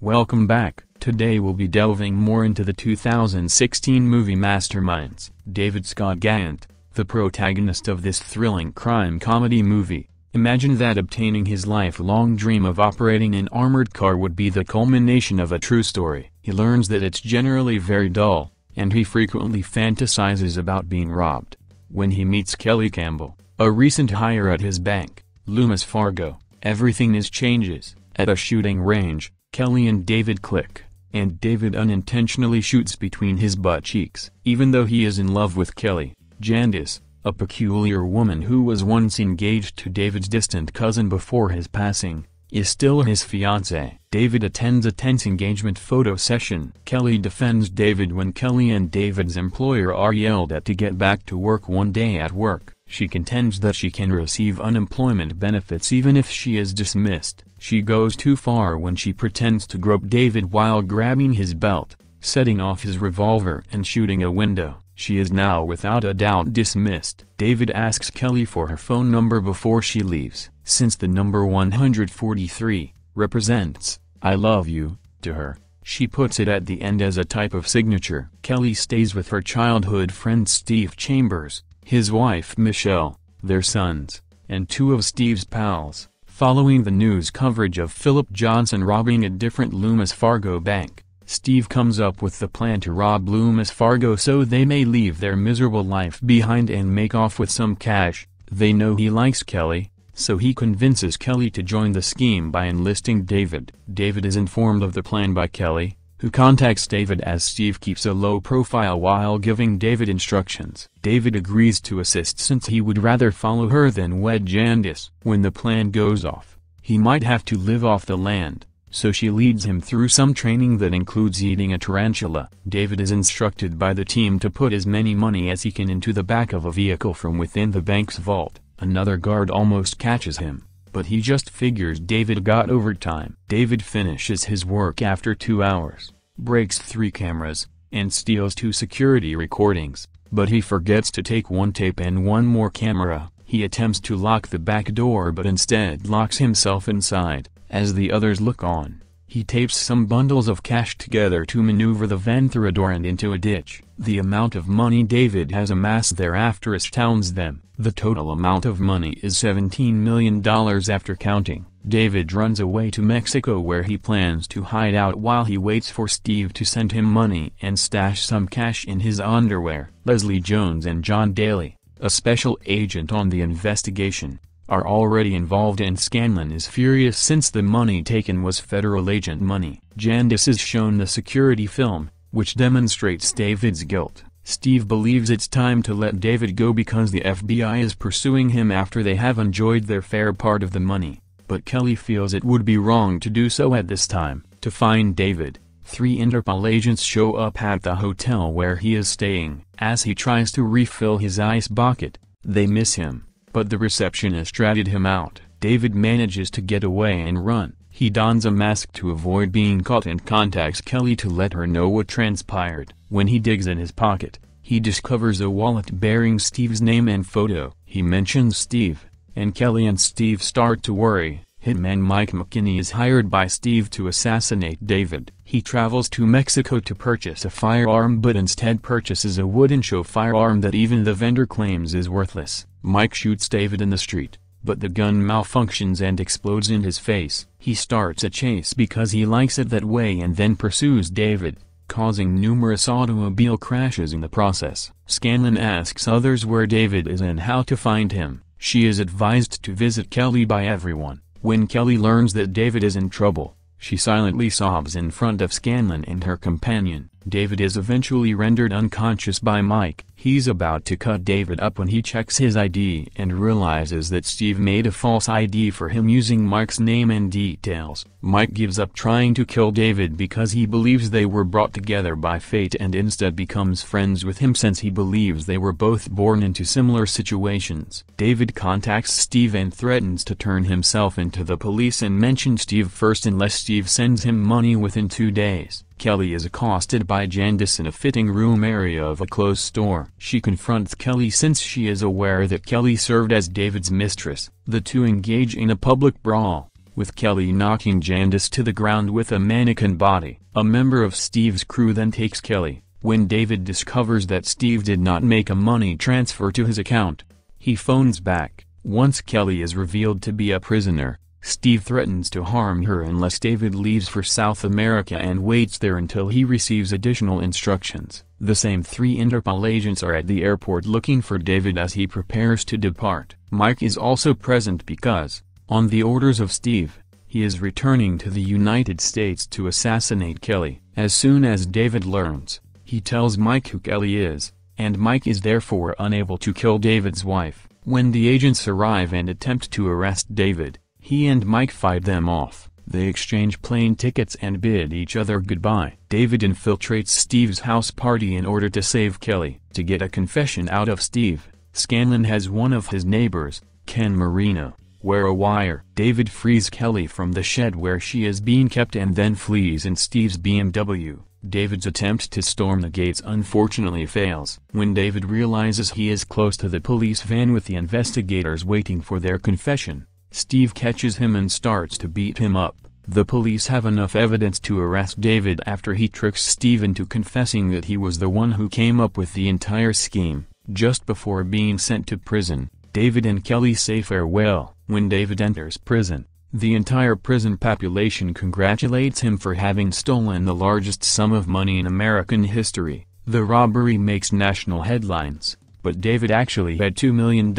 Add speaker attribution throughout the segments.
Speaker 1: Welcome back. Today we'll be delving more into the 2016 movie Masterminds. David Scott Gant, the protagonist of this thrilling crime comedy movie, imagined that obtaining his lifelong dream of operating an armored car would be the culmination of a true story. He learns that it's generally very dull, and he frequently fantasizes about being robbed. When he meets Kelly Campbell, a recent hire at his bank, Loomis Fargo, everything changes. At a shooting range, Kelly and David click, and David unintentionally shoots between his butt cheeks. Even though he is in love with Kelly, Jandis, a peculiar woman who was once engaged to David's distant cousin before his passing, is still his fiancée. David attends a tense engagement photo session. Kelly defends David when Kelly and David's employer are yelled at to get back to work one day at work. She contends that she can receive unemployment benefits even if she is dismissed. She goes too far when she pretends to grope David while grabbing his belt, setting off his revolver and shooting a window. She is now without a doubt dismissed. David asks Kelly for her phone number before she leaves. Since the number 143 represents "I love you" to her, she puts it at the end as a type of signature. Kelly stays with her childhood friend Steve Chambers, his wife Michelle, their sons, and two of Steve's pals. Following the news coverage of Philip Johnson robbing a different Loomis Fargo bank, Steve comes up with the plan to rob Loomis Fargo so they may leave their miserable life behind and make off with some cash. They know he likes Kelly, so he convinces Kelly to join the scheme by enlisting David. David is informed of the plan by Kelly, who contacts David as Steve keeps a low profile while giving David instructions. David agrees to assist since he would rather follow her than wed Jandis. When the plan goes off, he might have to live off the land, so she leads him through some training that includes eating a tarantula. David is instructed by the team to put as many money as he can into the back of a vehicle from within the bank's vault. Another guard almost catches him, but he just figures David got overtime. David finishes his work after 2 hours, breaks 3 cameras, and steals 2 security recordings, but he forgets to take 1 tape and 1 more camera. He attempts to lock the back door but instead locks himself inside. As the others look on, he tapes some bundles of cash together to maneuver the van through a door and into a ditch. The amount of money David has amassed thereafter astounds them. The total amount of money is $17 million after counting. David runs away to Mexico where he plans to hide out while he waits for Steve to send him money and stash some cash in his underwear. Leslie Jones and John Daly, a special agent on the investigation, are already involved and Scanlon is furious since the money taken was federal agent money. Jandis is shown the security film, which demonstrates David's guilt. Steve believes it's time to let David go because the FBI is pursuing him after they have enjoyed their fair part of the money, but Kelly feels it would be wrong to do so at this time. To find David, 3 Interpol agents show up at the hotel where he is staying. As he tries to refill his ice bucket, they miss him, but the receptionist ratted him out. David manages to get away and run. He dons a mask to avoid being caught and contacts Kelly to let her know what transpired. When he digs in his pocket, he discovers a wallet bearing Steve's name and photo. He mentions Steve, and Kelly and Steve start to worry. Hitman Mike McKinney is hired by Steve to assassinate David. He travels to Mexico to purchase a firearm but instead purchases a wooden show firearm that even the vendor claims is worthless. Mike shoots David in the street, but the gun malfunctions and explodes in his face. He starts a chase because he likes it that way and then pursues David, causing numerous automobile crashes in the process. Scanlon asks others where David is and how to find him. She is advised to visit Kelly by everyone. When Kelly learns that David is in trouble, she silently sobs in front of Scanlon and her companion. David is eventually rendered unconscious by Mike. He's about to cut David up when he checks his ID and realizes that Steve made a false ID for him using Mike's name and details. Mike gives up trying to kill David because he believes they were brought together by fate and instead becomes friends with him since he believes they were both born into similar situations. David contacts Steve and threatens to turn himself into the police and mention Steve first unless Steve sends him money within 2 days. Kelly is accosted by Jandis in a fitting room area of a clothes store. She confronts Kelly since she is aware that Kelly served as David's mistress. The two engage in a public brawl, with Kelly knocking Jandis to the ground with a mannequin body. A member of Steve's crew then takes Kelly. When David discovers that Steve did not make a money transfer to his account, he phones back. Once Kelly is revealed to be a prisoner, Steve threatens to harm her unless David leaves for South America and waits there until he receives additional instructions. The same 3 Interpol agents are at the airport looking for David as he prepares to depart. Mike is also present because, on the orders of Steve, he is returning to the United States to assassinate Kelly. As soon as David learns, he tells Mike who Kelly is, and Mike is therefore unable to kill David's wife. When the agents arrive and attempt to arrest David, he and Mike fight them off. They exchange plane tickets and bid each other goodbye. David infiltrates Steve's house party in order to save Kelly. To get a confession out of Steve, Scanlon has one of his neighbors, Ken Marino, wear a wire. David frees Kelly from the shed where she is being kept and then flees in Steve's BMW. David's attempt to storm the gates unfortunately fails. When David realizes he is close to the police van with the investigators waiting for their confession, Steve catches him and starts to beat him up. The police have enough evidence to arrest David after he tricks Steve into confessing that he was the one who came up with the entire scheme. Just before being sent to prison, David and Kelly say farewell. When David enters prison, the entire prison population congratulates him for having stolen the largest sum of money in American history. The robbery makes national headlines, but David actually had $2 million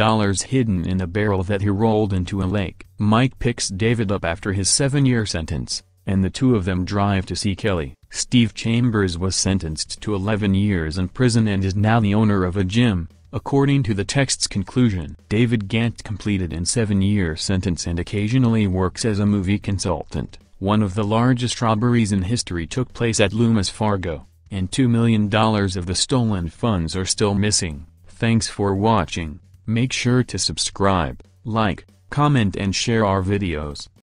Speaker 1: hidden in a barrel that he rolled into a lake. Mike picks David up after his 7-year sentence, and the two of them drive to see Kelly. Steve Chambers was sentenced to 11 years in prison and is now the owner of a gym. According to the text's conclusion, David Gant completed a 7-year sentence and occasionally works as a movie consultant. One of the largest robberies in history took place at Loomis Fargo, and $2 million of the stolen funds are still missing. Thanks for watching. Make sure to subscribe, like, comment and share our videos.